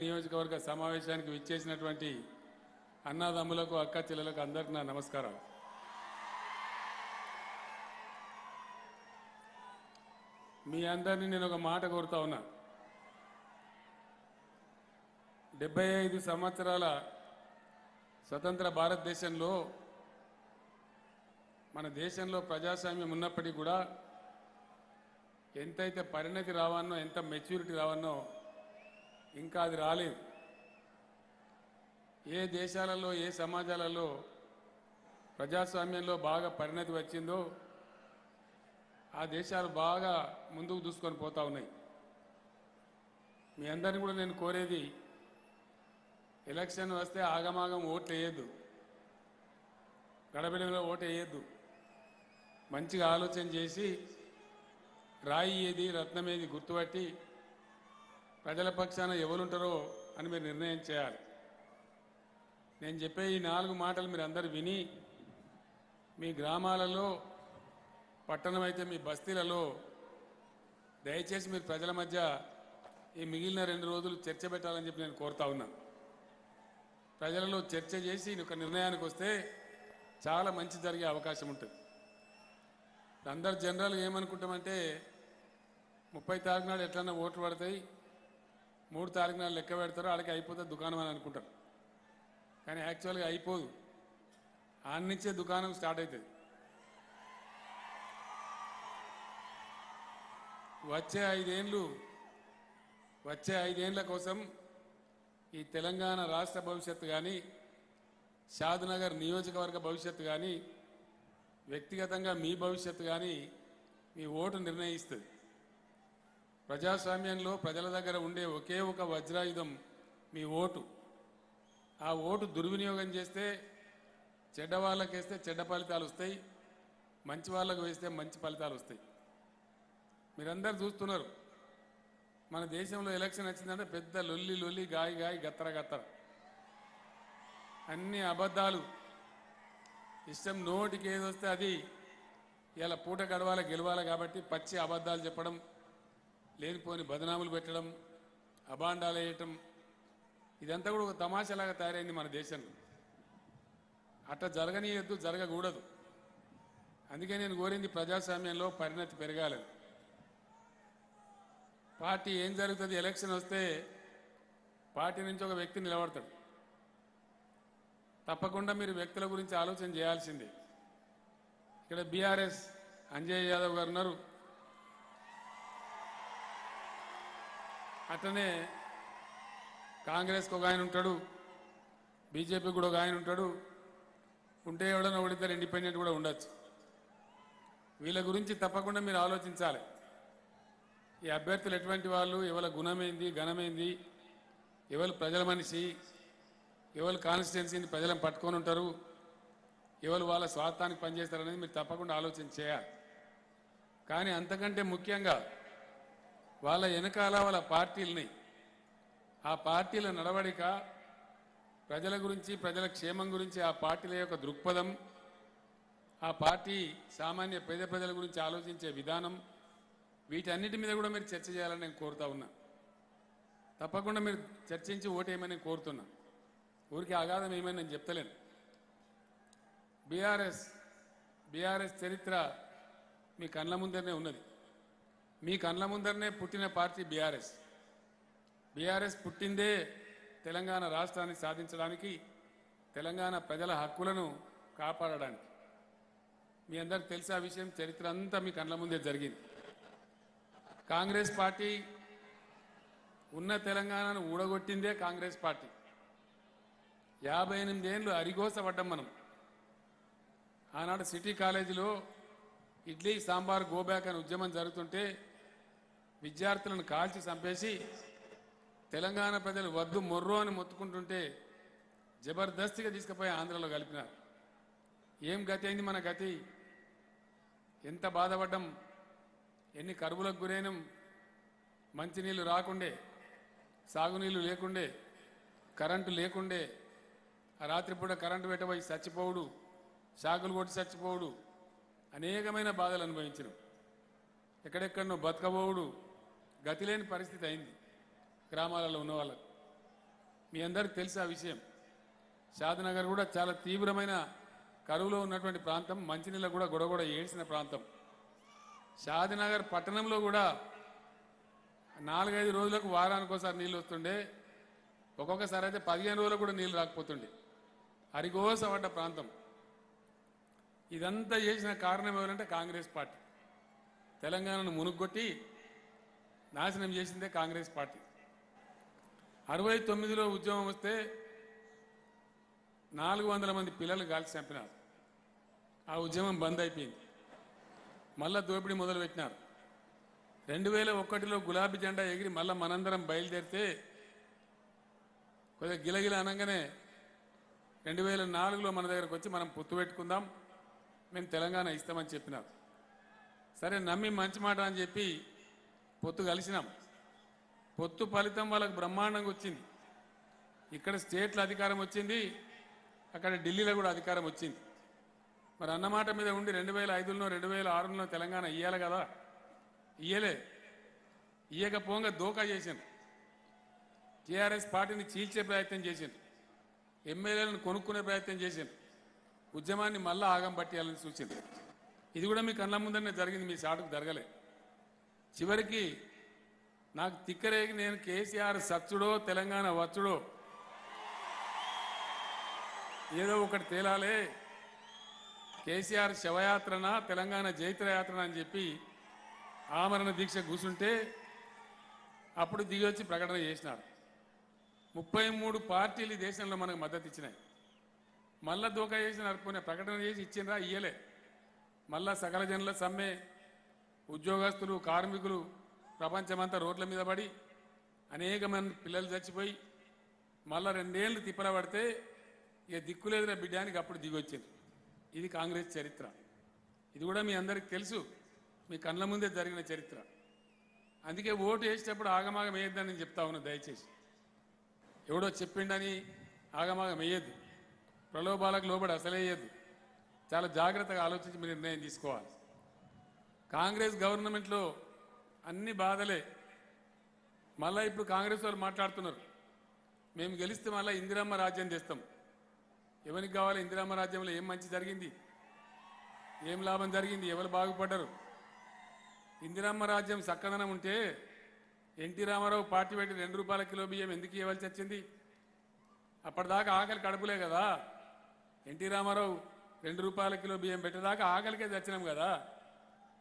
నియోజకవర్గ సమావేశానికి విచ్చేసినటువంటి అన్నదమ్ములకు అక్క చెల్లెలకు అందరికీ నా నమస్కారాలు. మీ అందరినీ నేను ఒక మాట కోరుతా ఉన్నా. 75 సంవత్సరాల స్వతంత్ర భారతదేశంలో మన దేశంలో ప్రజాస్వామ్యం ఉన్నప్పటికీ కూడా ఎంతైతే పరిణతి రావన్నో, ఎంత మెచ్యూరిటీ రావన్నో ఇంకా అది రాలేదు. ఏ దేశాలలో, ఏ సమాజాలలో ప్రజాస్వామ్యంలో బాగా పరిణతి వచ్చిందో ఆ దేశాలు బాగా ముందుకు దూసుకొని పోతా ఉన్నాయి. మీ అందరిని కూడా నేను కోరేది, ఎలక్షన్ వస్తే ఆగమాగం ఓట్లు వేయద్దు, గడబిడలో ఓటు వేయద్దు. మంచిగా ఆలోచన చేసి రాయి ఏది రత్నం ఏది గుర్తుపట్టి ప్రజల పక్షాన ఎవరుంటారో అని మీరు నిర్ణయం చేయాలి. నేను చెప్పే ఈ 4 మాటలు మీరు అందరూ విని మీ గ్రామాలలో, పట్టణం అయితే మీ బస్తీలలో దయచేసి మీరు ప్రజల మధ్య ఈ మిగిలిన 2 రోజులు చర్చ పెట్టాలని చెప్పి నేను కోరుతా ఉన్నా. ప్రజలలో చర్చ చేసి ఒక నిర్ణయానికి వస్తే చాలా మంచి జరిగే అవకాశం ఉంటుంది. అందరు జనరల్గా ఏమనుకుంటామంటే 30 తారీఖు నాడు ఎట్లన్నా ఓట్లు పడతాయి, 3 తారీఖు నాడు లెక్క పెడతారో వాళ్ళకి అయిపోతుంది దుకాణం అని అనుకుంటారు. కానీ యాక్చువల్గా అయిపోదు, ఆడ నుంచే దుకాణం స్టార్ట్ అవుతుంది. వచ్చే 5 ఏళ్ళ కోసం ఈ తెలంగాణ రాష్ట్ర భవిష్యత్తు కానీ, షాద్నగర్ నియోజకవర్గ భవిష్యత్తు కానీ, వ్యక్తిగతంగా మీ భవిష్యత్తు కానీ మీ ఓటు నిర్ణయిస్తుంది. ప్రజాస్వామ్యంలో ప్రజల దగ్గర ఉండే ఒకే ఒక వజ్రాయుధం మీ ఓటు. ఆ ఓటు దుర్వినియోగం చేస్తే, చెడ్డ వాళ్ళకి వేస్తే చెడ్డ ఫలితాలు వస్తాయి, మంచి వాళ్ళకు వేస్తే మంచి ఫలితాలు వస్తాయి. మీరందరూ చూస్తున్నారు, మన దేశంలో ఎలక్షన్ వచ్చిందంటే పెద్ద లొల్లి గాయి గత్తర అన్ని అబద్ధాలు. ఇష్టం నోటికి ఏది వస్తే అది ఇలా పూట గడవాల గెలవాలి కాబట్టి పచ్చి అబద్ధాలు చెప్పడం, లేనిపోని బదనాములు పెట్టడం, అబాండాలు వేయటం, ఇదంతా కూడా ఒక తమాషాలాగా తయారైంది మన దేశంలో. అట్లా జరగనీయద్దు, జరగకూడదు. అందుకే నేను కోరింది ప్రజాస్వామ్యంలో పరిణతి పెరగాలని. పార్టీ ఏం జరుగుతుంది, ఎలక్షన్ వస్తే పార్టీ నుంచి ఒక వ్యక్తి నిలబడతాడు. తప్పకుండా మీరు వ్యక్తుల గురించి ఆలోచన చేయాల్సిందే. ఇక్కడ బీఆర్ఎస్ అంజయ్ యాదవ్ గారు ఉన్నారు, అట్లనే కాంగ్రెస్కి ఒక ఆయన ఉంటాడు, బీజేపీకి కూడా ఒక ఆయన ఉంటాడు, ఉంటే ఎవడన్నా ఒకడిద్దరు ఇండిపెండెంట్ కూడా ఉండొచ్చు. వీళ్ళ గురించి తప్పకుండా మీరు ఆలోచించాలి. ఈ అభ్యర్థులు ఎటువంటి వాళ్ళు, ఎవరి గుణమేంది, ఘనమేంది, ఎవరు ప్రజల మనిషి, ఎవరు కాన్స్టిట్యున్సీని ప్రజలను పట్టుకొని ఉంటారు, ఎవరు వాళ్ళ స్వార్థానికి పనిచేస్తారనేది మీరు తప్పకుండా ఆలోచన చేయాలి. కానీ అంతకంటే ముఖ్యంగా వాళ్ళ వెనకాల వాళ్ళ పార్టీలని, ఆ పార్టీల నడవడిక, ప్రజల గురించి, ప్రజల క్షేమం గురించి ఆ పార్టీల యొక్క దృక్పథం, ఆ పార్టీ సామాన్య పేద ప్రజల గురించి ఆలోచించే విధానం, వీటన్నిటి మీద కూడా మీరు చర్చ చేయాలని నేను కోరుతా ఉన్నా. తప్పకుండా మీరు చర్చించి ఓటేయమని నేను కోరుతున్నా. ఊరికి అగాధం ఏమని నేను చెప్తలేను. బీఆర్ఎస్ చరిత్ర మీ కళ్ళ ముందరనే ఉన్నది. మీ కళ్ళ ముందరనే పుట్టిన పార్టీ బీఆర్ఎస్ పుట్టిందే తెలంగాణ రాష్ట్రాన్ని సాధించడానికి, తెలంగాణ ప్రజల హక్కులను కాపాడడానికి. మీ అందరికి తెలిసే ఆ విషయం, చరిత్ర అంతా మీ కళ్ళ ముందే జరిగింది. కాంగ్రెస్ పార్టీ ఉన్న తెలంగాణను ఊడగొట్టిందే కాంగ్రెస్ పార్టీ. 58 ఏళ్ళు అరిగోసపడ్డాం మనం. ఆనాడు సిటీ కాలేజీలో ఇడ్లీ సాంబార్ గోబ్యాక్ అని ఉద్యమం జరుగుతుంటే విద్యార్థులను కాల్చి చంపేసి తెలంగాణ ప్రజలు వద్దు మొర్రో అని మొత్తుకుంటుంటే జబర్దస్తిగా తీసుకుపోయి ఆంధ్రలో కలిపినారు. ఏం గతి అయింది మన గతి? ఎంత బాధపడ్డం, ఎన్ని కరువులకు గురైనం. మంచినీళ్ళు రాకుండే, సాగునీళ్ళు లేకుండే, కరెంటు లేకుండే, ఆ రాత్రిపూట కరెంటు పెట్టబోయి చచ్చిపోవుడు, షాకులు కొట్టి చచ్చిపోవుడు, అనేకమైన బాధలు అనుభవించడం. ఎక్కడెక్కడనో బతకబోవుడు, గతిలేని పరిస్థితి అయింది గ్రామాలలో ఉన్న వాళ్ళకు. మీ అందరికీ తెలుసు ఆ విషయం. షాద్నగర్ కూడా చాలా తీవ్రమైన కరువులో ఉన్నటువంటి ప్రాంతం, మంచినీళ్ళ కూడా గొడగొడ ఏడ్చిన ప్రాంతం. షాద్నగర్ పట్టణంలో కూడా 4-5 రోజులకు వారానికి ఒకసారి నీళ్ళు వస్తుండే, ఒక్కొక్కసారి అయితే 15 రోజులకు కూడా నీళ్ళు రాకపోతుండే. అరిగోసపడ్డ ప్రాంతం. ఇదంతా చేసిన కారణం ఎవరంటే కాంగ్రెస్ పార్టీ. తెలంగాణను మునుగొట్టి నాశనం చేసిందే కాంగ్రెస్ పార్టీ. 69లో ఉద్యమం వస్తే 400 మంది పిల్లలు కాల్చి చంపినారు. ఆ ఉద్యమం బంద్ అయిపోయింది. మళ్ళా దోపిడీ మొదలుపెట్టినారు. 2001లో గులాబీ జెండా ఎగిరి మళ్ళా మనందరం బయలుదేరితే కొద్దిగా గిలగిల అనగానే 2004లో మన దగ్గరకు వచ్చి మనం పొత్తు పెట్టుకుందాం, మేము తెలంగాణ ఇస్తామని చెప్పినారు. సరే నమ్మి మంచి మాట అని చెప్పి పొత్తు కలిసినాం. పొత్తు ఫలితం వాళ్ళకు బ్రహ్మాండంగా వచ్చింది. ఇక్కడ స్టేట్లో అధికారం వచ్చింది, అక్కడ ఢిల్లీలో కూడా అధికారం వచ్చింది. మరి అన్నమాట మీద ఉండి 2005లో 2006లో తెలంగాణ ఇయ్యాలి కదా, ఇయ్యలే. ఇయ్యకపోగా దోకా చేసింది. టీఆర్ఎస్ పార్టీని చీల్చే ప్రయత్నం చేసింది. ఎమ్మెల్యేలను కొనుక్కునే ప్రయత్నం చేసింది. ఉద్యమాన్ని మళ్ళా ఆగం పట్టేయాలని సూచింది. ఇది కూడా మీ కళ్ళ ముందరనే జరిగింది, మీ సాటుకు జరగలే. చివరికి నాకు తిక్కరేగి నేను కేసీఆర్ సచ్చుడో తెలంగాణ వచ్చుడో ఏదో ఒకటి తేలాలే, కేసీఆర్ శవయాత్రన తెలంగాణ జైత్రయాత్రన అని చెప్పి ఆమరణ దీక్ష కూర్చుంటే అప్పుడు దిగి వచ్చి ప్రకటన చేసినారు. 33 పార్టీలు ఈ దేశంలో మనకు మద్దతు ఇచ్చినాయి. మళ్ళా దోకా చేసి నడుపుకునే ప్రకటన చేసి ఇచ్చిండ్రా, ఇయ్యలే. మళ్ళా సకల జనుల సమ్మె, ఉద్యోగస్తులు కార్మికులు ప్రపంచమంతా రోడ్ల మీద పడి అనేక మంది పిల్లలు చచ్చిపోయి మళ్ళా 2 ఏళ్ళు తిప్పల పడితే ఇక దిక్కులేదురా బిడ్డానికి అప్పుడు దిగొచ్చింది. ఇది కాంగ్రెస్ చరిత్ర. ఇది కూడా మీ అందరికీ తెలుసు, మీ కళ్ళ ముందే జరిగిన చరిత్ర. అందుకే ఓటు వేసేటప్పుడు ఆగమాగం వేయొద్దని నేను చెప్తా ఉన్నా. దయచేసి ఎవడో చెప్పిండని ఆగమాగం వేయద్దు, ప్రలోభాలకు లోబడి అసలే వేయద్దు. చాలా జాగ్రత్తగా ఆలోచించి మీరు నిర్ణయం తీసుకోవాలి. కాంగ్రెస్ గవర్నమెంట్లో అన్ని బాధలే. మళ్ళీ ఇప్పుడు కాంగ్రెస్ వాళ్ళు మాట్లాడుతున్నారు, మేము గెలిస్తే మళ్ళీ ఇందిరమ్మ రాజ్యం తెస్తాం. ఎవరికి కావాలి ఇందిరమ్మ రాజ్యంలో? ఏం మంచి జరిగింది, ఏం లాభం జరిగింది, ఎవరు బాగుపడ్డారు? ఇందిరమ్మ రాజ్యం చక్కదనం ఉంటే ఎన్టీ రామారావు పార్టీ పెట్టి 2 రూపాయల కిలో బియ్యం ఎందుకు ఇవ్వాల్సి వచ్చింది? అప్పటిదాకా ఆకలి కడుపులే కదా. ఎన్టీ రామారావు 2 రూపాయల కిలో బియ్యం పెట్టేదాకా ఆకలికే తెచ్చినాం కదా.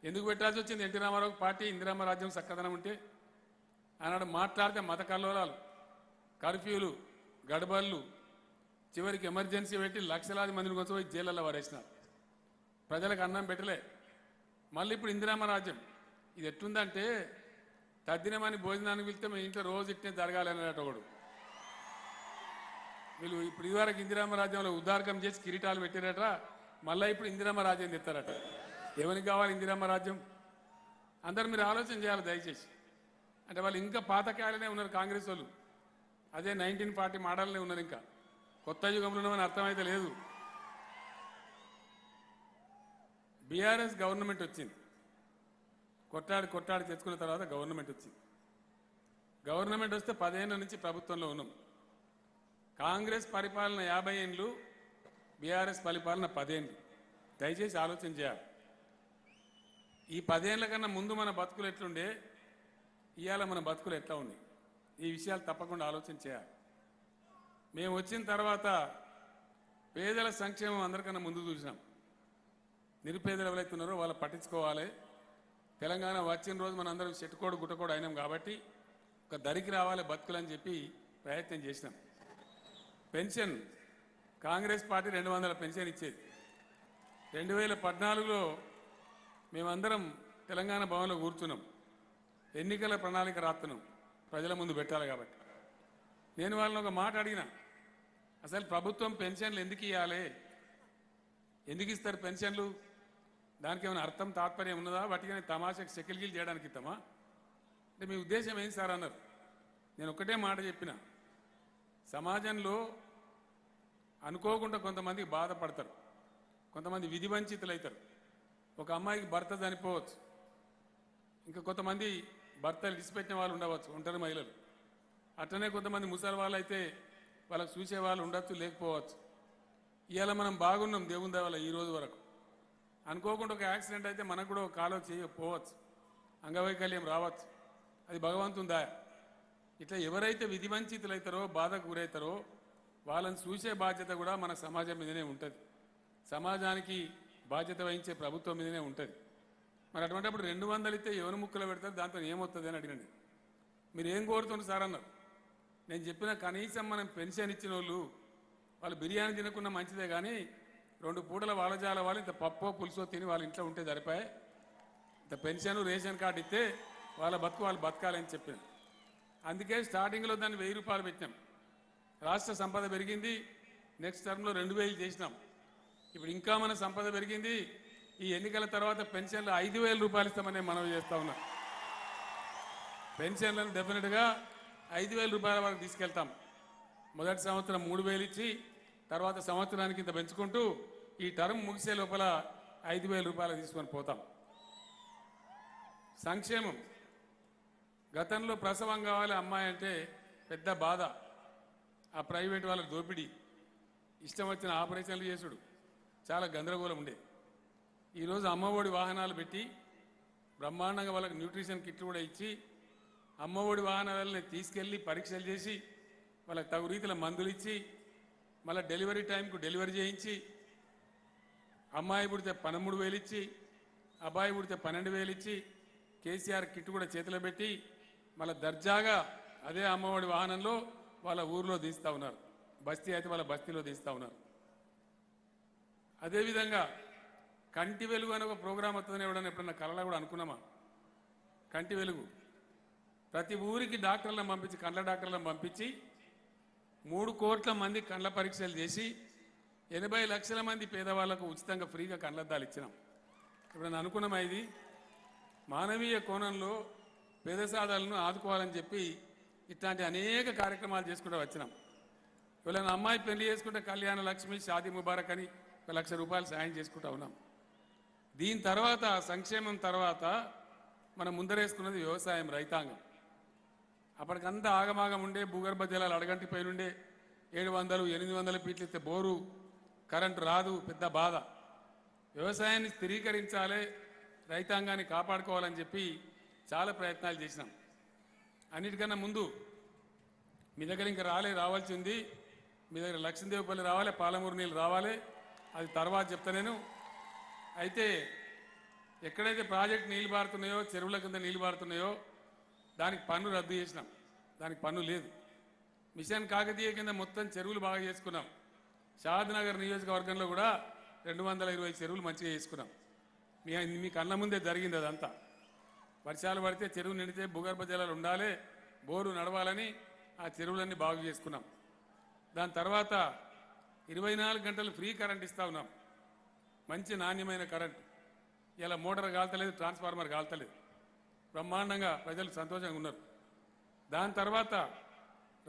ఎందుకు పెట్టాల్సి వచ్చింది ఎన్టీ రామారావు పార్టీ? ఇందిరమ్మ రాజ్యం చక్కదనం ఉంటే. ఆనాడు మాట్లాడితే మత కల్లోలాలు, కర్ఫ్యూలు, గడబళ్ళు, చివరికి ఎమర్జెన్సీ పెట్టి లక్షలాది మందిని కొంచెం పోయి జైళ్ళల్లో వారేసినారు. ప్రజలకు అన్నం పెట్టలే. మళ్ళీ ఇప్పుడు ఇందిరమ్మ రాజ్యం. ఇది ఎట్లుందంటే తద్దినమని భోజనానికి వెళ్తే మీ ఇంట్లో రోజు ఇట్నే జరగాలి అన్నట్టు ఒకడు. వీళ్ళు ఇప్పుడు ఇదివరకు ఇందిరమ్మ రాజ్యంలో ఉద్దారకం చేసి కిరీటాలు పెట్టారట, మళ్ళీ ఇప్పుడు ఇందిరమ్మ రాజ్యం తెస్తారట. ఎవరికి కావాలి ఇందిరమ్మ రాజ్యం? అందరు మీరు ఆలోచన చేయాలి దయచేసి. అంటే వాళ్ళు ఇంకా పాతకాయలనే ఉన్నారు కాంగ్రెస్ వాళ్ళు. అదే 1940 మోడల్నే ఉన్నారు. ఇంకా కొత్త యుగంలో ఉన్నామని అర్థమైతే లేదు. బీఆర్ఎస్ గవర్నమెంట్ వచ్చింది, కొట్టాడి కొట్టాడి తెచ్చుకున్న తర్వాత గవర్నమెంట్ వచ్చింది. గవర్నమెంట్ వస్తే 10 ఏళ్ళ నుంచి ప్రభుత్వంలో ఉన్నాం. కాంగ్రెస్ పరిపాలన 50 ఏళ్ళు, బీఆర్ఎస్ పరిపాలన 10 ఏళ్ళు. దయచేసి ఆలోచన చేయాలి. ఈ 10 ఏళ్ల కన్నా ముందు మన బతుకులు ఎట్లుండే, ఇవాళ మన బతుకులు ఎట్లా ఉంది, ఈ విషయాలు తప్పకుండా ఆలోచన చేయాలి. మేము వచ్చిన తర్వాత పేదల సంక్షేమం అందరికన్నా ముందు చూసినాం. నిరుపేదలు ఎవరైతే ఉన్నారో వాళ్ళు పట్టించుకోవాలి. తెలంగాణ వచ్చిన రోజు మన అందరం చెట్టుకోడు గుట్టకోడు అయినాం కాబట్టి ఒక దరికి రావాలి బతుకులని చెప్పి ప్రయత్నం చేసినాం. పెన్షన్ కాంగ్రెస్ పార్టీ 200 పెన్షన్ ఇచ్చేది. 2014లో మేమందరం తెలంగాణ భవన్లో కూర్చున్నాం. ఎన్నికల ప్రణాళిక రాస్తున్నాం, ప్రజల ముందు పెట్టాలి కాబట్టి. నేను వాళ్ళని ఒక మాట అడిగిన, అసలు ప్రభుత్వం పెన్షన్లు ఎందుకు ఇవ్వాలి, ఎందుకు ఇస్తారు పెన్షన్లు? దానికి ఏమైనా అర్థం తాత్పర్యం ఉన్నదా? వాటికి తమాషకు సెకిల్గిల్ చేయడానికి ఇస్తామా? అంటే మీ ఉద్దేశం ఏంటి సార్ అన్నారు. నేను ఒకటే మాట చెప్పిన, సమాజంలో అనుకోకుండా కొంతమందికి బాధపడతారు, కొంతమంది విధి వంచితులు అవుతారు. ఒక అమ్మాయికి భర్త చనిపోవచ్చు, ఇంకా కొంతమంది భర్తలు విడిచిపెట్టిన వాళ్ళు ఉండవచ్చు, ఒంటరి మహిళలు. అట్లనే కొంతమంది ముసలి వాళ్ళు అయితే వాళ్ళకు చూసే వాళ్ళు ఉండొచ్చు, లేకపోవచ్చు. ఇవాళ మనం బాగున్నాం దేవుని దయ వల్ల ఈ రోజు వరకు. అనుకోకుండా ఒక యాక్సిడెంట్ అయితే మనకు కూడా ఒక కాలో చేయకపోవచ్చు, అంగవైకల్యం రావచ్చు. అది భగవంతుని దయ. ఇట్లా ఎవరైతే విధి వంచితులైతారో, బాధకు గురవుతారో వాళ్ళని చూసే బాధ్యత కూడా మన సమాజం మీదనే ఉంటుంది. సమాజానికి బాధ్యత వహించే ప్రభుత్వం మీదనే ఉంటుంది. మరి అటువంటిప్పుడు 200 ఇస్తే ఎవరు ముక్కలు పెడతారు, దాంతో ఏమవుతుంది అని అడిగినండి. మీరు ఏం కోరుతున్నారు సార్ అన్నారు. నేను చెప్పిన కనీసం మనం పెన్షన్ ఇచ్చిన వాళ్ళు బిర్యానీ తినకుండా మంచిదే, కానీ 2 పూటల వాళ్ళజాల వాళ్ళు ఇంత పప్పో పులుసో తిని వాళ్ళ ఇంట్లో ఉంటే సరిపోయే. ఇంత పెన్షన్ రేషన్ కార్డు ఇస్తే వాళ్ళ బతుకు వాళ్ళు బతకాలని చెప్పాను. అందుకే స్టార్టింగ్లో దాన్ని 1000 రూపాయలు పెట్టినాం. రాష్ట్ర సంపద పెరిగింది. నెక్స్ట్ టర్మ్లో 2000 చేసినాం. ఇప్పుడు ఇంకా మన సంపద పెరిగింది. ఈ ఎన్నికల తర్వాత పెన్షన్లు 5000 రూపాయలు ఇస్తామని మనవి చేస్తా ఉన్నా. పెన్షన్లను డెఫినెట్గా 5000 రూపాయల వరకు తీసుకెళ్తాం. మొదటి సంవత్సరం 3000 ఇచ్చి తర్వాత సంవత్సరానికి ఇంత పెంచుకుంటూ ఈ టర్మ్ ముగిసే లోపల 5000 రూపాయలు తీసుకొని పోతాం. సంక్షేమం. గతంలో ప్రసవం కావాలి అమ్మాయి అంటే పెద్ద బాధ. ఆ ప్రైవేట్ వాళ్ళ దోపిడీ, ఇష్టం వచ్చిన ఆపరేషన్లు చేసుడు, చాలా గందరగోళం ఉండే. ఈరోజు అమ్మఒడి వాహనాలు పెట్టి బ్రహ్మాండంగా వాళ్ళకి న్యూట్రిషన్ కిట్లు కూడా ఇచ్చి అమ్మఒడి వాహనాలని తీసుకెళ్ళి పరీక్షలు చేసి వాళ్ళకి తగు రీతిలో మందులు ఇచ్చి మళ్ళీ డెలివరీ టైంకు డెలివరీ చేయించి అమ్మాయి పుడితే 13,000 ఇచ్చి అబ్బాయి పుడితే 12,000 ఇచ్చి కేసీఆర్ కిట్ కూడా చేతిలో పెట్టి మళ్ళీ దర్జాగా అదే అమ్మఒడి వాహనంలో వాళ్ళ ఊర్లో తీస్తూ ఉన్నారు. బస్తీ అయితే వాళ్ళ బస్తీలో తీస్తూ ఉన్నారు. అదేవిధంగా కంటి వెలుగు అనే ఒక ప్రోగ్రాం వస్తుందని ఎవడన్నా ఎప్పుడన్నా కళలో కూడా అనుకున్నామా? కంటి వెలుగు ప్రతి ఊరికి డాక్టర్లను పంపించి, కండ్ల డాక్టర్లను పంపించి 3 కోట్ల మంది కండ్ల పరీక్షలు చేసి 80 లక్షల మంది పేదవాళ్లకు ఉచితంగా ఫ్రీగా కండ్లద్దాలు ఇచ్చినాం. ఎప్పుడన్నా అనుకున్నామా? ఇది మానవీయ కోణంలో పేద సాధాలను ఆదుకోవాలని చెప్పి ఇట్లాంటి అనేక కార్యక్రమాలు చేసుకుంటూ వచ్చినాం. ఎవరైనా అమ్మాయి పెళ్లి చేసుకుంటే కళ్యాణ లక్ష్మి, షాదీ ముబారక్ అని 1 లక్ష రూపాయలు సాయం చేసుకుంటూ ఉన్నాం. దీని తర్వాత సంక్షేమం తర్వాత మనం ముందరేసుకున్నది వ్యవసాయం, రైతాంగం. అప్పటికంతా ఆగమాగం ఉండే, భూగర్భ జలాలు అడగంటి పైనుండే, 700, 800 ఫీట్లు ఇస్తే బోరు, కరెంటు రాదు, పెద్ద బాధ. వ్యవసాయాన్ని స్థిరీకరించాలి, రైతాంగాన్ని కాపాడుకోవాలని చెప్పి చాలా ప్రయత్నాలు చేసినాం. అన్నిటికన్నా ముందు మీ దగ్గర ఇంకా రావాల్సి ఉంది. మీ దగ్గర లక్ష్మీదేవిపల్లి రావాలి, పాలమూరు నీళ్ళు రావాలి, అది తర్వాత చెప్తా నేను. అయితే ఎక్కడైతే ప్రాజెక్ట్ నీళ్ళు పారుతున్నాయో, చెరువుల కింద నీళ్ళు పారుతున్నాయో దానికి పన్ను రద్దు చేసినాం. దానికి పన్ను లేదు. మిషన్ కాకతీయ కింద మొత్తం చెరువులు బాగా చేసుకున్నాం. షాద్నగర్ నియోజకవర్గంలో కూడా 220 చెరువులు మంచిగా చేసుకున్నాం. మీ కళ్ళ ముందే జరిగింది అదంతా. వర్షాలు పడితే చెరువు నిండితే భూగర్భ జలాలు ఉండాలి, బోరు నడవాలని ఆ చెరువులన్నీ బాగు చేసుకున్నాం. దాని తర్వాత 24 గంటలు ఫ్రీ కరెంట్ ఇస్తా ఉన్నాం. మంచి నాణ్యమైన కరెంట్. ఇలా మోటార్ కాల్తలేదు, ట్రాన్స్ఫార్మర్ కాల్తలేదు. బ్రహ్మాండంగా ప్రజలు సంతోషంగా ఉన్నారు. దాని తర్వాత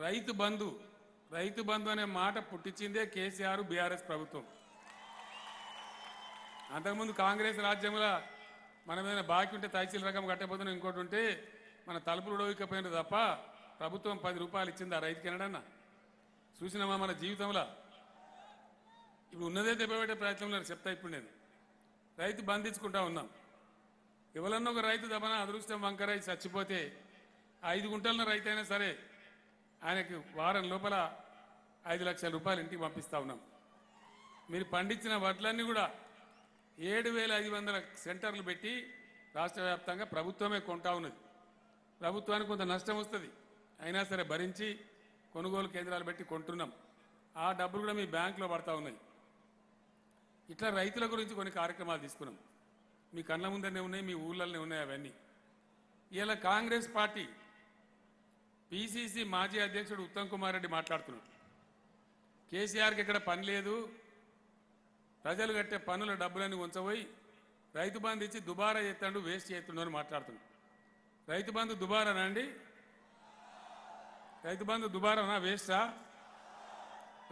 రైతు బంధు అనే మాట పుట్టించిందే కేసీఆర్, బీఆర్ఎస్ ప్రభుత్వం. అంతకుముందు కాంగ్రెస్ రాజ్యంలో మన మీద బాకీ ఉంటే తహసీల్ రకం కట్టకపోతే ఇంకోటి ఉంటే మన తలుపులు ఉడవకపోయినది తప్ప ప్రభుత్వం 10 రూపాయలు ఇచ్చింది ఆ రైతుకి ఎనడన్నా చూసినామా మన జీవితంలో? ఇప్పుడు ఉన్నదే దెబ్బపెట్టే ప్రయత్నంలో చెప్తా. ఇప్పుడు నేను రైతు బంధించుకుంటా ఉన్నాం. ఎవరన్నా ఒక రైతు దమన అదృష్టం వంకరై చచ్చిపోతే 5 గుంటల రైతు అయినా సరే ఆయనకి వారం లోపల 5 లక్షల రూపాయలు ఇంటికి పంపిస్తా ఉన్నాం. మీరు పండించిన వడ్లన్నీ కూడా 7,500 సెంటర్లు పెట్టి రాష్ట్ర వ్యాప్తంగా ప్రభుత్వమే కొంటా ఉన్నది. ప్రభుత్వానికి కొంత నష్టం వస్తుంది, అయినా సరే భరించి కొనుగోలు కేంద్రాలు పెట్టి కొంటున్నాం. ఆ డబ్బులు కూడా మీ బ్యాంకులో పడతా ఉన్నాయి. ఇట్లా రైతుల గురించి కొన్ని కార్యక్రమాలు తీసుకున్నాం. మీ కళ్ళ ముందరనే ఉన్నాయి, మీ ఊళ్ళలోనే ఉన్నాయి అవన్నీ. ఇలా కాంగ్రెస్ పార్టీ పిసిసి మాజీ అధ్యక్షుడు ఉత్తమ్ కుమార్ రెడ్డి మాట్లాడుతున్నాడు. కేసీఆర్కి ఇక్కడ పని లేదు, ప్రజలు కట్టే పన్నుల డబ్బులన్నీ ఉంచబోయి రైతు బంధు ఇచ్చి దుబారా చేస్తాడు, వేస్ట్ చేస్తుండో అని మాట్లాడుతున్నాడు. రైతు బంధు దుబారానా అండి? రైతు బంధు దుబారానా, వేస్టా?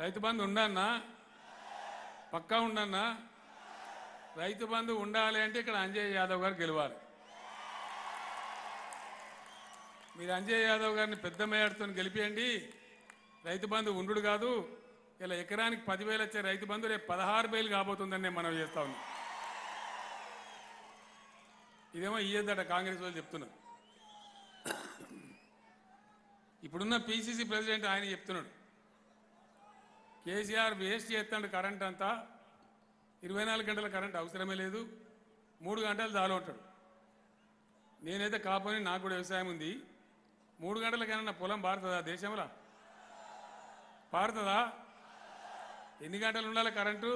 రైతు బంధు ఉండన్నా, పక్కా ఉండన్నా? రైతు బంధు ఉండాలి అంటే ఇక్కడ అంజయ్ యాదవ్ గారు గెలవాలి. మీరు అంజయ్ యాదవ్ గారిని పెద్ద మేయర్తో గెలిపియండి. రైతు బంధు ఉండు కాదు, ఇలా ఎకరానికి 10,000 వచ్చే రైతు బంధు రేపు 16,000 కాబోతుందని నేను మనం చేస్తా ఉన్నాం. ఇదేమో ఇయ్యద్దట కాంగ్రెస్ వాళ్ళు చెప్తున్నారు. ఇప్పుడున్న పిసిసి ప్రెసిడెంట్ ఆయన చెప్తున్నాడు, కేసీఆర్ వేస్ట్ చేస్తాడు కరెంట్ అంతా, 24 గంటల కరెంట్ అవసరమే లేదు, 3 గంటలు చాలు ఉంటాడు. నేనైతే కాపోని నాకు కూడా వ్యవసాయం ఉంది, 3 గంటలకైనా నా పొలం పారుతుందా? దేశంలో పారుతుందా? ఎన్ని గంటలు ఉండాలి కరెంటు?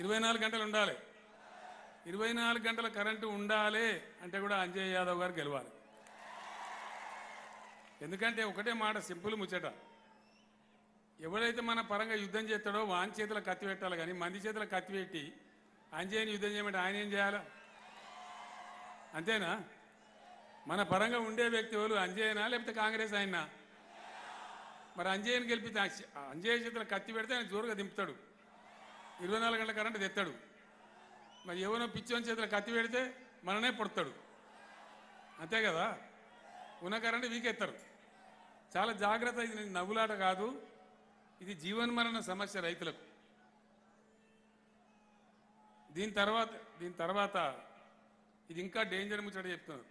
24 గంటలు ఉండాలి. 24 గంటల కరెంటు ఉండాలి అంటే కూడా అంజయ్ యాదవ్ గారు గెలవాలి. ఎందుకంటే ఒకటే మాట, సింపుల్ ముచ్చట, ఎవరైతే మన పరంగా యుద్ధం చేస్తాడో వాని చేతుల కత్తి పెట్టాలి, కానీ మంది చేతుల కత్తి పెట్టి అంజయ్ని యుద్ధం చేయమంటే ఆయన ఏం చేయాలి? అంతేనా? మన పరంగా ఉండే వ్యక్తి ఎవరు? అంజయ్యనా లేకపోతే కాంగ్రెస్ ఆయనా? మరి అంజయ్యని గెలిపితే అంజయ్య చేతుల కత్తి పెడితే ఆయన జోరుగా దింపుతాడు, 24 గంటల కరెంటు తెస్తాడు. మరి ఎవరో పిచ్చోని చేతుల కత్తి పెడితే మననే పొడతాడు, అంతే కదా? ఉన్న కరెంటు వీకెత్తారు. చాలా జాగ్రత్త, ఇది నవ్వులాట కాదు, ఇది జీవన్మరణ సమస్య రైతులకు. దీని తర్వాత ఇది ఇంకా డేంజర్ ముచ్చట చెప్తున్నారు.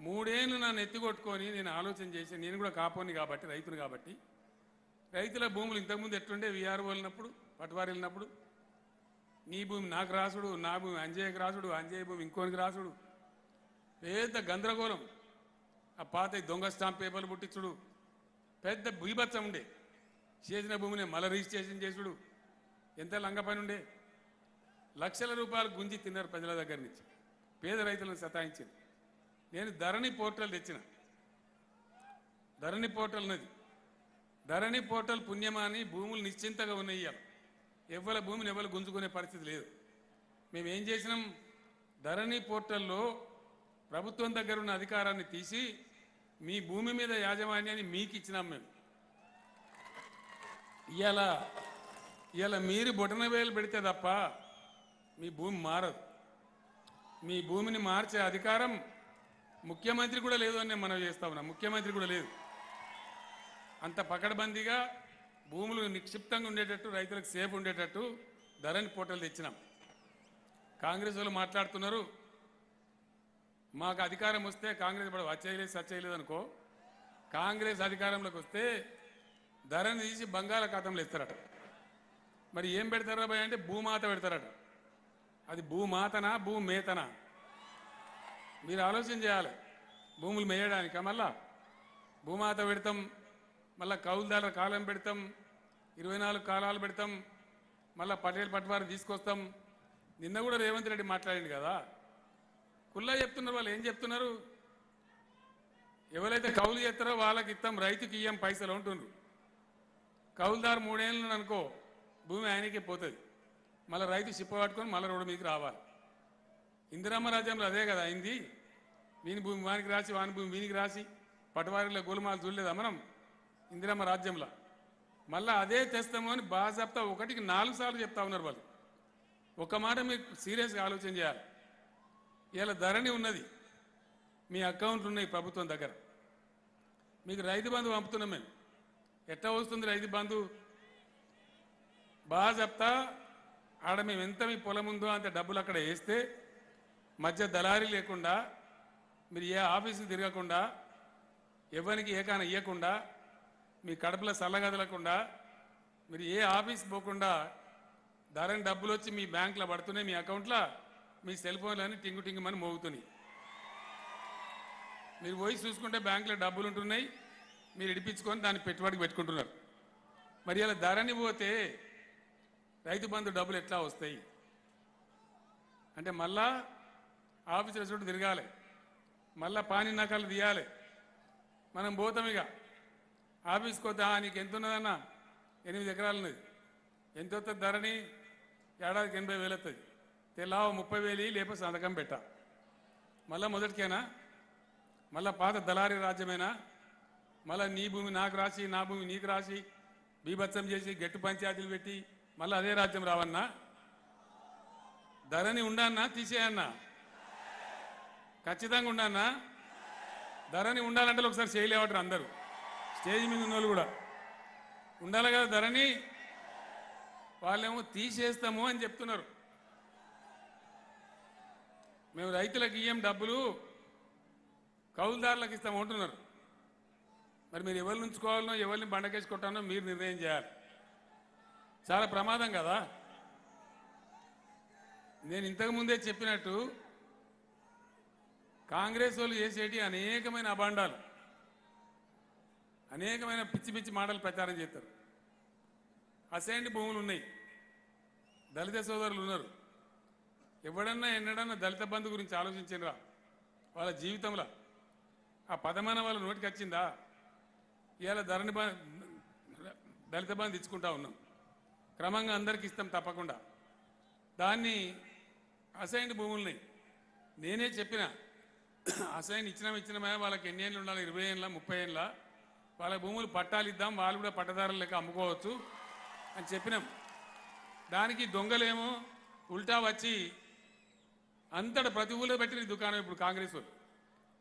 3 ఏళ్ళు నన్ను ఎత్తికొట్టుకొని నేను ఆలోచన చేసి, నేను కూడా కాపోని కాబట్టి, రైతులు కాబట్టి, రైతుల భూములు ఇంతకుముందు ఎట్లుండే వీఆర్ఓ వెళ్ళినప్పుడు, పట్వారి వెళ్ళినప్పుడు, నీ భూమి నాకు రాసుడు, నా భూమి అంజయ్యకి రాసుడు, అంజయ్య భూమి ఇంకోనికి రాసుడు, పెద్ద గందరగోళం. ఆ పాత దొంగ స్టాంప్ పేపర్లు పుట్టించుడు, పెద్ద బీభత్సం ఉండే. చేసిన భూమిని మళ్ళీ రిజిస్ట్రేషన్ చేసుడు, ఎంత లంగ పని ఉండే. లక్షల రూపాయలు గుంజి తిన్నారు ప్రజల దగ్గర నుంచి, పేద రైతులను సతాయించింది. నేను ధరణి పోర్టల్ తెచ్చిన, ధరణి పోర్టల్ ఉన్నది. ధరణి పోర్టల్ పుణ్యమాని భూములు నిశ్చింతగా ఉన్నాయి. ఎవరి భూమిని ఎవరు గుంజుకునే పరిస్థితి లేదు. మేము ఏం చేసినాం, ధరణి పోర్టల్లో ప్రభుత్వం దగ్గర ఉన్న అధికారాన్ని తీసి మీ భూమి మీద యాజమాన్యాన్ని మీకు ఇచ్చినాం. మేము ఇవాళ మీరు బొటన వేలు పెడితే తప్ప మీ భూమి మారదు. మీ భూమిని మార్చే అధికారం ముఖ్యమంత్రి కూడా లేదు అని మనం చేస్తా ఉన్నాం. ముఖ్యమంత్రి కూడా లేదు. అంత పకడ్బందీగా భూములు నిక్షిప్తంగా ఉండేటట్టు, రైతులకు సేఫ్ ఉండేటట్టు ధరణి పోర్టల్ తెచ్చినాం. కాంగ్రెస్ వాళ్ళు మాట్లాడుతున్నారు, మాకు అధికారం వస్తే కాంగ్రెస్ ఇప్పుడు వచ్చేయలేదు సచ్చేయలేదు అనుకో, కాంగ్రెస్ అధికారంలోకి వస్తే ధరణి తీసి బంగాళాఖాతంలో ఇస్తారట. మరి ఏం పెడతారా భయ అంటే భూమాత పెడతారట. అది భూమాతనా భూమేతనా? మీరు ఆలోచన చేయాలి. భూములు మేయడానిక? మళ్ళా భూమాత పెడతాం, మళ్ళీ కౌలుదారుల కాలం పెడతాం, 24 కాలాలు పెడతాం, మళ్ళీ పటేల్ పట్వారి తీసుకొస్తాం. నిన్న కూడా రేవంత్ రెడ్డి మాట్లాడింది కదా, కుల్లా చెప్తున్నారు. వాళ్ళు ఏం చెప్తున్నారు, ఎవరైతే కౌలు చేస్తారో వాళ్ళకి ఇస్తాం, రైతుకి ఇయ్యం పైసలు ఉంటుండ్రు. కౌలుదారు 3 ఏళ్ళు అనుకో, భూమి ఆయనకే పోతుంది. మళ్ళీ రైతు చిప్ప పట్టుకొని మళ్ళీ రోడ్డు మీదకి రావాలి. ఇందిరమ్మ రాజ్యంలో అదే కదా అయింది. వీని భూమి వానికి రాసి, వాని భూమి వీనికి రాసి, పటవారిలో గోలుమాలు చూడలేదా మనం ఇందిరమ్మ రాజ్యంలో? మళ్ళీ అదే తెస్తాము అని బాజాప్తా 1కి 4 సార్లు చెప్తా ఉన్నారు వాళ్ళు. ఒక మాట మీరు సీరియస్గా ఆలోచన చేయాలి. ఇలా ధరణి ఉన్నది, మీ అకౌంట్లు ఉన్నాయి ప్రభుత్వం దగ్గర, మీకు రైతు బంధు పంపుతున్నాం మేము. ఎట్లా వస్తుంది రైతు బంధు? బాగా చెప్తా, ఆడ మేము ఎంత మీ పొలం ఉందో అంత డబ్బులు అక్కడ వేస్తే, మధ్య దళారీ లేకుండా, మీరు ఏ ఆఫీసుకి తిరగకుండా, ఎవరికి ఏకాన ఇవ్వకుండా, మీ కడుపులో చల్లగదలకుండా, మీరు ఏ ఆఫీస్ పోకుండా ధరణి డబ్బులు వచ్చి మీ బ్యాంకులో పడుతున్నాయి, మీ అకౌంట్లో, మీ సెల్ ఫోన్లన్నీ టింగు టింగుమని మోగుతున్నాయి. మీరు పోయి చూసుకుంటే బ్యాంకులో డబ్బులు ఉంటున్నాయి, మీరు ఇడిపించుకొని దాన్ని పెట్టుబడికి పెట్టుకుంటున్నారు. మరి ఇలా ధరణి పోతే రైతు బంధు డబ్బులు ఎట్లా వస్తాయి అంటే, మళ్ళా ఆఫీసుల చుట్టూ తిరగాలి, మళ్ళా పాని నకలు తీయాలి. మనం పోతాం ఇక ఆఫీస్కి వద్దా, నీకు ఎంత ఉన్నదన్నా? 8 ఎకరాలు ఉన్నది. ఎంత వస్తుంది ధరణి? ఏడాదికి 80,000 వస్తుంది. తెలావు 30,000 లేకపోతే సంతకం పెట్టా. మళ్ళా మొదటికేనా? మళ్ళా పాత దళారీ రాజ్యమేనా? మళ్ళీ నీ భూమి నాకు రాసి, నా భూమి నీకు రాసి, బీభత్సం చేసి గట్టు పంచాయతీలు పెట్టి మళ్ళీ అదే రాజ్యం రావన్నా? ధరణి ఉండన్నా తీసేయన్నా? ఖచ్చితంగా ఉండన్నా? ధరణి ఉండాలంటే ఒకసారి చేయలేవాటారు అందరూ. స్టేజ్ మీద ఉన్న వాళ్ళు కూడా ఉండాలి కదా ధరణి. వాళ్ళేమో తీసేస్తాము అని చెప్తున్నారు. మేము రైతులకు ఇయ్యం డబ్బులు, కౌలుదారులకు ఇస్తాము అంటున్నారు. మరి మీరు ఎవరిని ఉంచుకోవాలనో ఎవరిని బండకేసి కొట్టానో మీరు నిర్ణయం చేయాలి. చాలా ప్రమాదం కదా. నేను ఇంతకుముందే చెప్పినట్టు కాంగ్రెస్ వాళ్ళు చేసేటి అనేకమైన అభాండాలు, అనేకమైన పిచ్చి పిచ్చి మాటలు ప్రచారం చేస్తారు. అసైన్డ్ భూములు ఉన్నాయి, దళిత సోదరులు ఉన్నారు. ఎవడన్నా ఎన్నడన్నా దళిత బంధు గురించి ఆలోచించరా? వాళ్ళ జీవితంలో ఆ పదమాన వాళ్ళ నోటికి వచ్చిందా? ఇవాళ దళిత బంధు ఇచ్చుకుంటా ఉన్నాం, క్రమంగా అందరికి ఇస్తాం తప్పకుండా. దాన్ని అసైన్డ్ భూముల్ని నేనే చెప్పిన, అసైన్ ఇచ్చినమే వాళ్ళకి ఎన్ని ఏళ్ళు ఉండాలి, 20 ఏళ్ళ 30 ఏళ్ళ వాళ్ళ భూములు పట్టాలు ఇద్దాం, వాళ్ళు కూడా పట్టదారులు లెక్క అమ్ముకోవచ్చు అని చెప్పినాం. దానికి దొంగలేమో ఉల్టా వచ్చి అంతటా ప్రతి ఊళ్ళో పెట్టిన దుకాణం. ఇప్పుడు కాంగ్రెస్ వాళ్ళు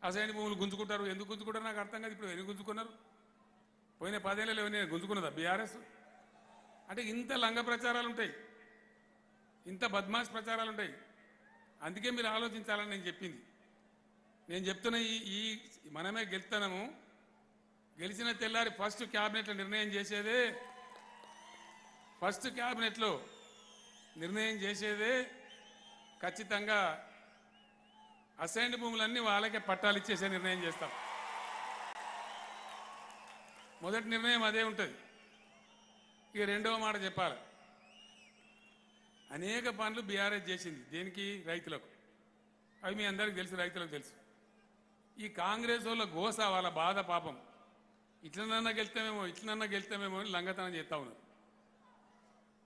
అసైన్ భూములు గుంజుకుంటారు. ఎందుకు గుంజుకుంటారు నాకు అర్థం కాదు. ఇప్పుడు ఎందుకు గుంజుకున్నారు? పోయిన 10 ఏళ్ళలో నేను గుంజుకున్నదా బీఆర్ఎస్? అంటే ఇంత లంగ ప్రచారాలు ఉంటాయి, ఇంత బద్మాష్ ప్రచారాలు ఉంటాయి. అందుకే మీరు ఆలోచించాలని నేను చెప్పింది. నేను చెప్తున్న ఈ మనమే గెలుస్తున్నాము, గెలిచిన తెల్లారి ఫస్ట్ క్యాబినెట్లో నిర్ణయం చేసేదే, ఫస్ట్ క్యాబినెట్లో నిర్ణయం చేసేదే ఖచ్చితంగా అసైన్డ్ భూములన్నీ వాళ్ళకే పట్టాలు ఇచ్చేసే నిర్ణయం చేస్తాం. మొదటి నిర్ణయం అదే ఉంటుంది. ఇక రెండవ మాట చెప్పాలి, అనేక పనులు బీఆర్ఎస్ చేసింది. దేనికి? రైతులకు. అవి మీ అందరికీ తెలుసు, రైతులకు తెలుసు. ఈ కాంగ్రెస్ వాళ్ళ గోస, వాళ్ళ బాధ పాపం, ఇట్లనన్నా గెలుస్తామేమో అని లంగతనం చేస్తూ ఉన్నారు.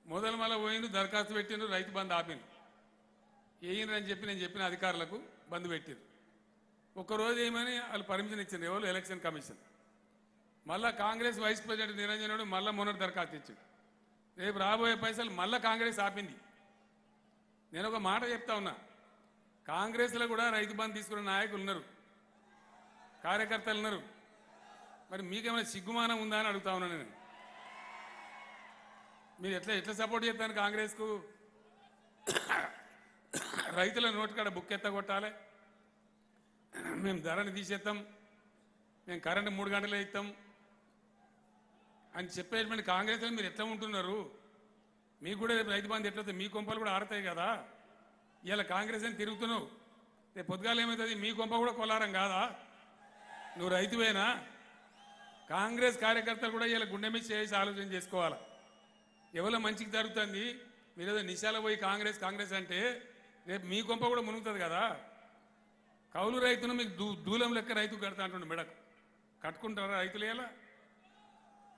మొదలు మళ్ళీ పోయిండు, దరఖాస్తు పెట్టిండు, రైతు బంధు ఆపిండు. వేయండి చెప్పి నేను చెప్పిన అధికారులకు బంధు పెట్టారు. ఒక్కరోజు ఏమని వాళ్ళు పర్మిషన్ ఇచ్చింది, ఎవరు? Election commission. మళ్ళా కాంగ్రెస్ వైస్ ప్రెసిడెంట్ నిరంజనుడు మళ్ళీ మొన్నటి దరఖాస్తు ఇచ్చాడు. రేపు రాబోయే పైసలు మళ్ళీ కాంగ్రెస్ ఆపింది. నేను ఒక మాట చెప్తా ఉన్నా, కాంగ్రెస్లో కూడా రైతు బంధు తీసుకున్న నాయకులు ఉన్నారు, కార్యకర్తలు ఉన్నారు. మరి మీకేమైనా సిగ్గుమానం ఉందా అని అడుగుతా ఉన్నా నేను. మీరు ఎట్లా సపోర్ట్ చేస్తాను కాంగ్రెస్కు? రైతుల నోటికాడ బుక్ ఎత్తగొట్టాలి, మేము ధరని తీసేస్తాం, మేము కరెంటు 3 గంటలే ఇస్తాం అని చెప్పేటువంటి కాంగ్రెస్లో మీరు ఎట్లా ఉంటున్నారు? మీకు కూడా రేపు రైతు బంధు ఎట్లయితే మీ కొంపలు కూడా ఆడతాయి కదా. ఇలా కాంగ్రెస్ అని తిరుగుతున్నావు, రేపు పొద్దుగాలు ఏమవుతుంది? మీ కొంప కూడా కొలారం కాదా? నువ్వు రైతువేనా? కాంగ్రెస్ కార్యకర్తలు కూడా ఇలా గుండె మీద చేసి ఆలోచన చేసుకోవాలి. ఎవరో మంచికి జరుగుతుంది, మీరు ఏదో నిశాలో పోయి కాంగ్రెస్ అంటే రేపు మీ కొంప కూడా మునుగుతుంది కదా. కౌలు రైతును మీకు దూలం లెక్క రైతు కడతా అంటుండే మెడకు, కట్టుకుంటారా రైతులు? ఎలా?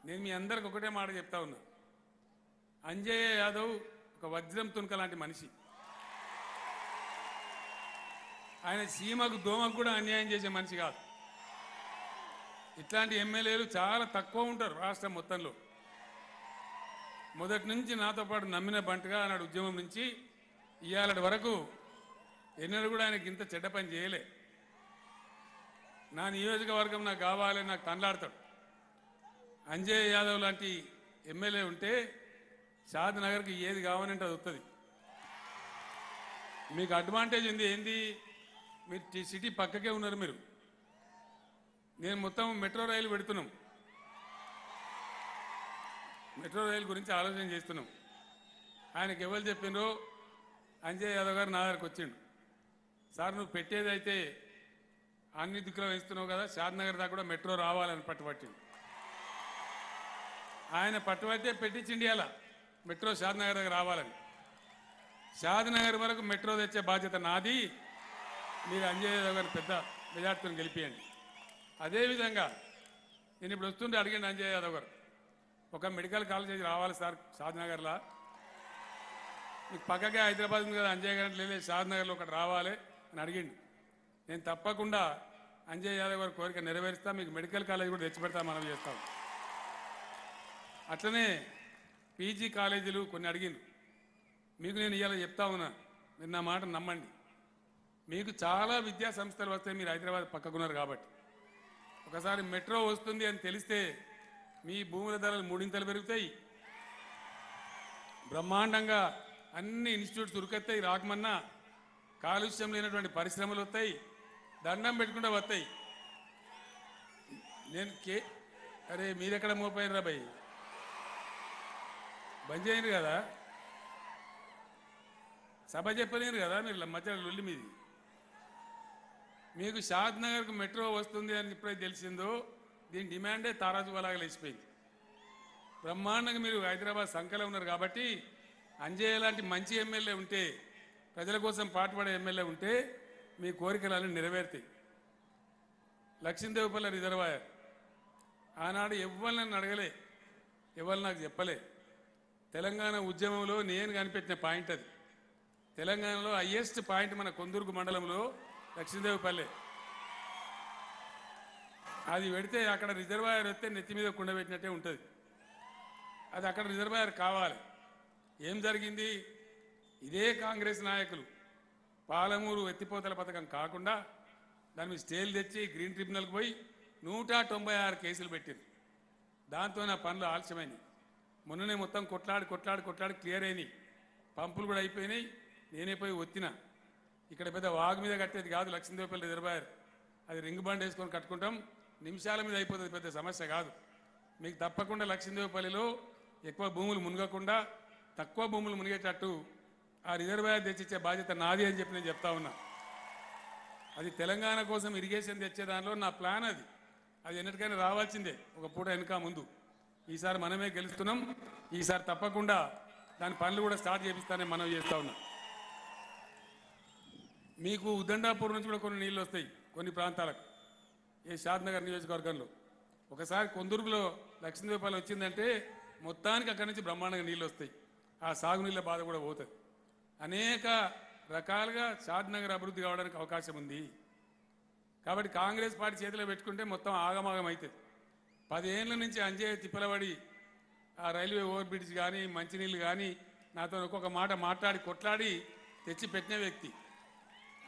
నేను మీ అందరికి ఒకటే మాట చెప్తా ఉన్నా, అంజయ్య యాదవ్ ఒక వజ్రం తునక లాంటి మనిషి. ఆయన సీమకు దోమకు కూడా అన్యాయం చేసే మనిషి కాదు. ఇట్లాంటి ఎమ్మెల్యేలు చాలా తక్కువ ఉంటారు రాష్ట్రం మొత్తంలో. మొదటి నుంచి నాతో పాటు నమ్మిన బంటగా ఆనాడు ఉద్యమం నుంచి ఇవాళ వరకు ఎన్నడూ కూడా ఆయనకి ఇంత చెడ్డ పని చేయలే. నా నియోజకవర్గం నాకు కావాలని నాకు తండ్లాడతాడు. అంజయ్ యాదవ్ లాంటి ఎమ్మెల్యే ఉంటే షాద్ నగర్కి ఏది కావాలంటే అది వస్తుంది. మీకు అడ్వాంటేజ్ ఉంది. ఏంది? మీరు సిటీ పక్కకే ఉన్నారు. మీరు నేను మొత్తం మెట్రో రైలు పెడుతున్నాం, మెట్రో రైలు గురించి ఆలోచన చేస్తున్నాం. ఆయనకు ఎవరు చెప్పిండ్రో అంజయ్ యాదవ్ గారు నా దగ్గరకు వచ్చిండు, సార్ నువ్వు పెట్టేదైతే అన్ని దిక్కులో వేస్తున్నావు కదా, షాద్ నగర్ దాకా కూడా మెట్రో రావాలని పట్టుబట్టిండు. ఆయన పట్టుబట్టే పెట్టించిండి అలా మెట్రో షాద్ నగర్ దగ్గర రావాలని. షాద్ నగర్ వరకు మెట్రో తెచ్చే బాధ్యత నాది. మీరు అంజయ్ యాదవ్ గారు పెద్ద మెజార్టీని గెలిపియండి. అదేవిధంగా నేను ఇప్పుడు వస్తుంటే అడిగిండు అంజయ్ యాదవ్ గారు, ఒక మెడికల్ కాలేజ్ రావాలి సార్ షాద్ నగర్లో, మీకు పక్కకే హైదరాబాద్ ఉంది కదా అంజయ్ గారు, లేదు షాద్ నగర్లో ఒకటి రావాలి అని అడిగిండు. నేను తప్పకుండా అంజయ్ యాదవ్ గారి కోరిక నెరవేరుస్తా, మీకు మెడికల్ కాలేజ్ కూడా తెచ్చిపెడతా, మనం చేస్తాం. అట్లనే పీజీ కాలేజీలు కొన్ని అడిగిండు. మీకు నేను ఇవాళ చెప్తా ఉన్నా, మీరు నా మాట నమ్మండి, మీకు చాలా విద్యా సంస్థలు వస్తాయి, మీరు హైదరాబాద్ పక్కకున్నారు కాబట్టి. ఒకసారి మెట్రో వస్తుంది అని తెలిస్తే మీ భూముల ధరలు మూడింతలు పెరుగుతాయి. బ్రహ్మాండంగా అన్ని ఇన్స్టిట్యూట్స్ ఉరికెత్తాయి. రాకమన్నా కాలుష్యం లేనటువంటి పరిశ్రమలు వస్తాయి. దండం పెట్టుకుంటూ వస్తాయి. నేను అరే మీరెక్కడ మోపోయినరా భయ్, బంద్ చేయరు కదా, సభ చెప్పలేరు కదా మీరు, మధ్య లొల్లి మీది. మీకు షాద్ నగర్కు మెట్రో వస్తుంది అని ఎప్పుడైతే తెలిసిందో దీని డిమాండే తారాజులాగా లేచిపోయింది. బ్రహ్మాండంగా మీరు హైదరాబాద్ సంఖ్యలో ఉన్నారు కాబట్టి అంజయ్య లాంటి మంచి ఎమ్మెల్యే ఉంటే, ప్రజల కోసం పాటుపడే ఎమ్మెల్యే ఉంటే మీ కోరికలన్నీ నెరవేరుతాయి. లక్ష్మీదేవిపల్లి రిజర్వాయర్ ఆనాడు ఎవ్వరు నన్ను అడగలే, ఎవరు నాకు చెప్పలే. తెలంగాణ ఉద్యమంలో నేను కనిపెట్టిన పాయింట్ అది. తెలంగాణలో హైయెస్ట్ పాయింట్ మన కొందుర్గు మండలంలో లక్ష్మీదేవిపల్లె. అది పెడితే అక్కడ రిజర్వాయర్ వస్తే నెత్తి మీద కుండబెట్టినట్టే ఉంటుంది. అది అక్కడ రిజర్వాయర్ కావాలి. ఏం జరిగింది? ఇదే కాంగ్రెస్ నాయకులు పాలమూరు ఎత్తిపోతల పథకం కాకుండా దాని మీద స్టేలు తెచ్చి గ్రీన్ ట్రిబ్యునల్కి పోయి 196 కేసులు పెట్టింది. దాంతో నా పనులు ఆలస్యమైనవి. మొన్ననే మొత్తం కొట్లాడి క్లియర్ అయినాయి. పంపులు కూడా అయిపోయినాయి. నేనే పోయి ఒత్తిన. ఇక్కడ పెద్ద వాగు మీద కట్టేది కాదు లక్ష్మీదేవిపల్లి రిజర్వాయర్. అది రింగ్ బండ్ వేసుకొని కట్టుకుంటాం, నిమిషాల మీద అయిపోతుంది, పెద్ద సమస్య కాదు. మీకు తప్పకుండా లక్ష్మీదేవిపల్లిలో ఎక్కువ భూములు మునగకుండా తక్కువ భూములు మునిగేటట్టు ఆ రిజర్వాయర్ తెచ్చిచ్చే బాధ్యత నాది అని చెప్పి నేను చెప్తా ఉన్నా. అది తెలంగాణ కోసం ఇరిగేషన్ తెచ్చే దానిలో నా ప్లాన్ అది. అది ఎన్నటికైనా రావాల్సిందే, ఒక పూట వెనుక ముందు. ఈసారి మనమే గెలుస్తున్నాం. ఈసారి తప్పకుండా దాని పనులు కూడా స్టార్ట్ చేపిస్తానని మనం చేస్తూ ఉన్నాం. మీకు ఉద్దండాపూర్ నుంచి కూడా కొన్ని నీళ్ళు వస్తాయి కొన్ని ప్రాంతాలకు, ఈ షాద్నగర్ నియోజకవర్గంలో. ఒకసారి కొందుర్గులో లక్ష్మీదేవిపల్లి వచ్చిందంటే మొత్తానికి అక్కడి నుంచి బ్రహ్మాండంగా నీళ్ళు వస్తాయి. ఆ సాగునీళ్ళ బాధ కూడా పోతుంది. అనేక రకాలుగా షాద్నగర్ అభివృద్ధి కావడానికి అవకాశం ఉంది. కాబట్టి కాంగ్రెస్ పార్టీ చేతిలో పెట్టుకుంటే మొత్తం ఆగమాగం అవుతుంది. 10 ఏళ్ళ నుంచి అంజయ్య తిప్పలబడి ఆ రైల్వే ఓవర్ బ్రిడ్జ్ కానీ మంచినీళ్ళు కానీ నాతో ఒక్కొక్క మాట మాట్లాడి కొట్లాడి తెచ్చి పెట్టిన వ్యక్తి.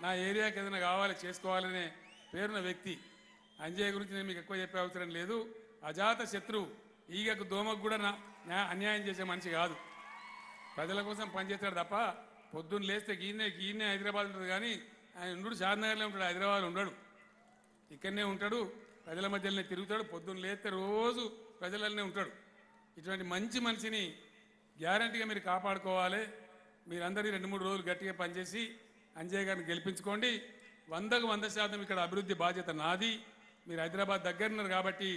నా ఏరియాకి ఏదైనా కావాలి చేసుకోవాలనే పేరున్న వ్యక్తి. అంజయ్య గురించి నేను మీకు ఎక్కువ చెప్పే అవసరం లేదు. అజాత శత్రువు, ఈగకు దోమకు కూడా అన్యాయం చేసే మనిషి కాదు. ప్రజల కోసం పనిచేస్తాడు తప్ప పొద్దున్న లేస్తే గీనే హైదరాబాద్ ఉంటుంది. కానీ ఆయన ఉండడు షాద్నగర్లో ఉంటాడు, హైదరాబాద్ ఉండడు. ఇక్కడనే ఉంటాడు, ప్రజల మధ్యలోనే తిరుగుతాడు. పొద్దున్న లేస్తే రోజు ప్రజలనే ఉంటాడు. ఇటువంటి మంచి మనిషిని గ్యారంటీగా మీరు కాపాడుకోవాలి. మీరందరూ 2-3 రోజులు గట్టిగా పనిచేసి అంజయ్య గారిని గెలిపించుకోండి. 100కు 100% ఇక్కడ అభివృద్ధి బాధ్యత నాది. మీరు హైదరాబాద్ దగ్గరున్నారు కాబట్టి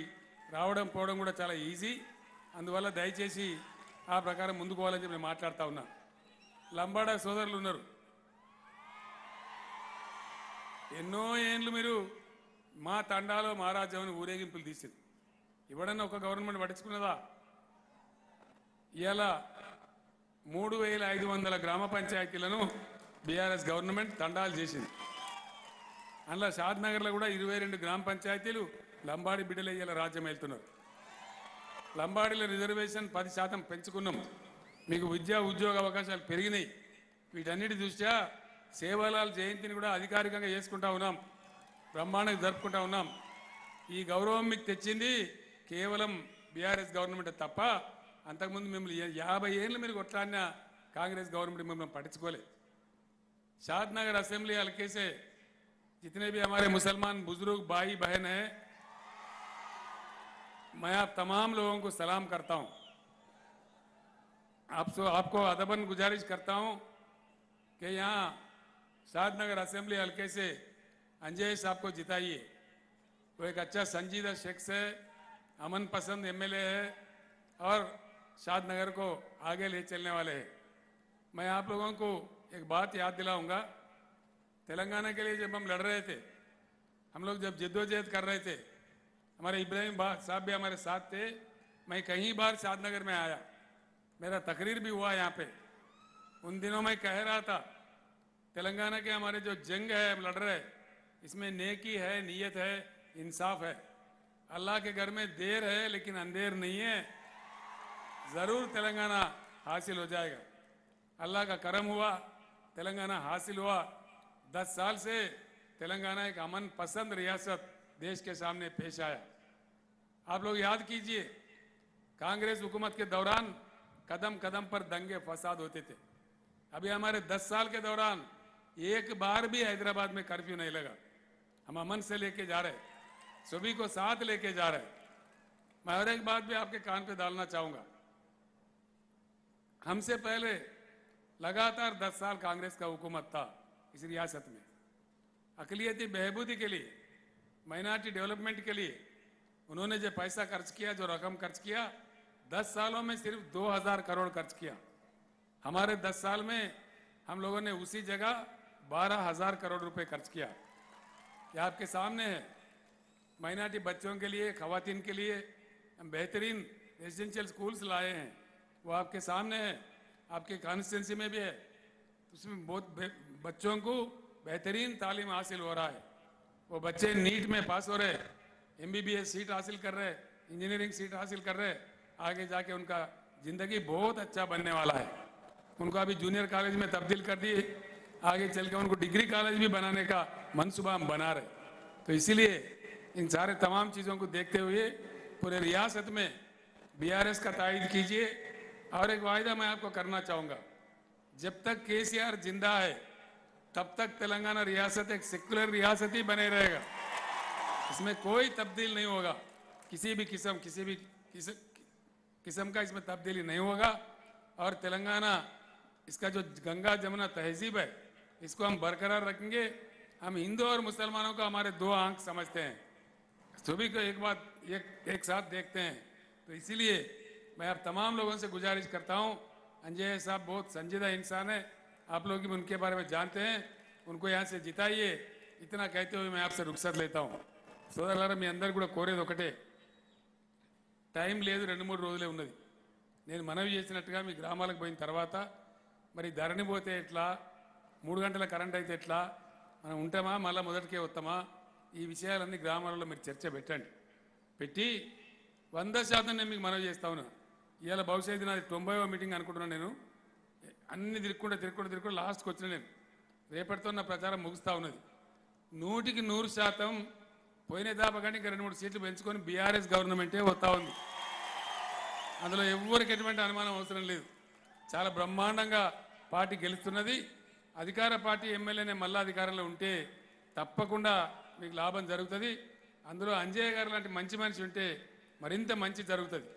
రావడం పోవడం కూడా చాలా ఈజీ. అందువల్ల దయచేసి ఆ ప్రకారం ముందుకు పోవాలని చెప్పి నేను మాట్లాడుతూ ఉన్నా. లంబాడా సోదరులు ఉన్నారు. ఎన్నో ఏండ్లు మీరు మా తండాలో మా రాజ్యాన్ని ఊరేగింపులు తీసింది. ఇవ్వడన్నా ఒక గవర్నమెంట్ పట్టించుకున్నదా? ఇవాళ 3500 గ్రామ పంచాయతీలను బీఆర్ఎస్ గవర్నమెంట్ తండాలు చేసింది. అందులో షాద్నగర్లో కూడా 22 గ్రామ పంచాయతీలు లంబాడి బిడ్డలు ఇవాళ రాజ్యం వెళ్తున్నారు. లంబాడీల రిజర్వేషన్ 10% పెంచుకున్నాం. మీకు విద్యా ఉద్యోగ అవకాశాలు పెరిగినాయి. వీటన్నిటి దృష్ట్యా సేవాలాల్ జయంతిని కూడా అధికారికంగా చేసుకుంటా ఉన్నాం, బ్రహ్మాండంగా జరుపుకుంటా ఉన్నాం. ఈ గౌరవం మీకు తెచ్చింది కేవలం బీఆర్ఎస్ గవర్నమెంట్ తప్ప అంతకుముందు మిమ్మల్ని 50 ఏళ్ళు మీరు కొట్లాడిన कांग्रेस गवर्नमेंट में पटिंचुकोले। शादनगर असेंबली हल्के से जितने भी हमारे मुसलमान बुजुर्ग भाई बहन हैं, मैं आप तमाम लोगों को सलाम करता हूं। आपको अदबन गुजारिश करता हूं कि यहाँ शादनगर असेंबली हल्के से अंजय साहब को जिताइए। वो एक अच्छा संजीदा शख्स है, अमन पसंद एमएलए है और शादनगर को आगे ले चलने वाले हैं। मैं आप लोगों को एक बात याद दिलाऊंगा, तेलंगाना के लिए जब हम लड़ रहे थे, हम लोग जब जद्दोजहद कर रहे थे, हमारे इब्राहिम साहब भी हमारे साथ थे। मैं कई बार शादनगर में आया, मेरा तकरीर भी हुआ यहाँ पे। उन दिनों मैं कह रहा था तेलंगाना के हमारे जो जंग है हम लड़ रहे, इसमें नेकी है, नीयत है, इंसाफ है। अल्लाह के घर में देर है लेकिन अंधेर नहीं है, जरूर तेलंगाना हासिल हो जाएगा। अल्लाह का करम हुआ, तेलंगाना हासिल हुआ। 10 साल से तेलंगाना एक अमन पसंद रियासत देश के सामने पेश आया। आप लोग याद कीजिए कांग्रेस हुकूमत के दौरान कदम कदम पर दंगे फसाद होते थे। अभी हमारे 10 साल के दौरान एक बार भी हैदराबाद में कर्फ्यू नहीं लगा। हम अमन से लेके जा रहे, सभी को साथ लेके जा रहे। मैं और एक बात भी आपके कान पे डालना चाहूंगा। हमसे पहले लगातार 10 साल कांग्रेस का हुकूमत था इस रियासत में। अकलियती बहबूदी के लिए, माइनॉरिटी डेवलपमेंट के लिए उन्होंने जो पैसा खर्च किया, जो रकम खर्च किया, 10 सालों में सिर्फ 2000 करोड़ खर्च किया। हमारे 10 साल में हम लोगों ने उसी जगह 12,000 करोड़ रुपए खर्च किया। ये आपके सामने है। माइनॉरिटी बच्चों के लिए, खवातीन के लिए हम बेहतरीन रेजिडेंशियल स्कूल्स लाए हैं, वो आपके सामने है। आपके कॉन्स्टिट्यूंसी में भी है, उसमें बहुत बच्चों को बेहतरीन तालीम हासिल हो रहा है। वो बच्चे नीट में पास हो रहे, MBBS सीट हासिल कर रहे, इंजीनियरिंग सीट हासिल कर रहे, आगे जाके उनका जिंदगी बहुत अच्छा बनने वाला है। उनको अभी जूनियर कॉलेज में तब्दील कर दिए, आगे चल के उनको डिग्री कॉलेज भी बनाने का मनसूबा हम बना रहे। तो इसीलिए इन सारे तमाम चीज़ों को देखते हुए पूरे रियासत में BRS का तायद कीजिए। और एक वायदा मैं आपको करना चाहूँगा, जब तक KCR जिंदा है तब तक तेलंगाना रियासत एक सेक्युलर रियासत ही बने रहेगा। इसमें कोई तब्दील नहीं होगा, किसी भी किस्म का इसमें तब्दीली नहीं होगा। और तेलंगाना, इसका जो गंगा जमुना तहजीब है, इसको हम बरकरार रखेंगे। हम हिंदू और मुसलमानों को हमारे 2 आंख समझते हैं, सभी को एक साथ देखते हैं। तो इसीलिए मैं आप तमाम लोगों से गुजारिश करता हूं, अंजय साहब बहुत संजीदा इंसान है, आप लोग भी उनके बारे में जानते हैं, उनको यहाँ से जिताइए। इतना कहते हुए मैं आपसे रुखसत लेता हूँ। సోదరులారా, మీ అందరు కూడా కోరేది ఒకటే, టైం లేదు, 2-3 రోజులే ఉన్నది. నేను మనవి చేసినట్టుగా మీ గ్రామాలకు పోయిన తర్వాత మరి ధరణి పోతే ఎట్లా, 3 గంటల కరెంట్ అయితే ఎట్లా, మనం ఉంటామా మళ్ళీ మొదటికే వస్తామా, ఈ విషయాలన్నీ గ్రామాలలో మీరు చర్చ పెట్టండి. పెట్టి 100% నేను మీకు మనవి చేస్తా ఉన్నా. ఇవాళ భవిష్యత్తు నాది 90వ మీటింగ్ అనుకుంటున్నాను. నేను అన్ని తిరుక్కుంటూ లాస్ట్కి వచ్చిన నేను రేపటితో నా ప్రచారం ముగుస్తూ ఉన్నది. 100కి 100% పోయిన దాప కానీ ఇంకా 2-3 సీట్లు పెంచుకొని BRS గవర్నమెంటే వస్తూ ఉంది. అందులో ఎవరికి ఎటువంటి అనుమానం అవసరం లేదు. చాలా బ్రహ్మాండంగా పార్టీ గెలుస్తున్నది. అధికార పార్టీ ఎమ్మెల్యేనే మళ్ళా అధికారంలో ఉంటే తప్పకుండా మీకు లాభం జరుగుతుంది. అందులో అంజయ్య గారు లాంటి మంచి మనిషి ఉంటే మరింత మంచి జరుగుతుంది.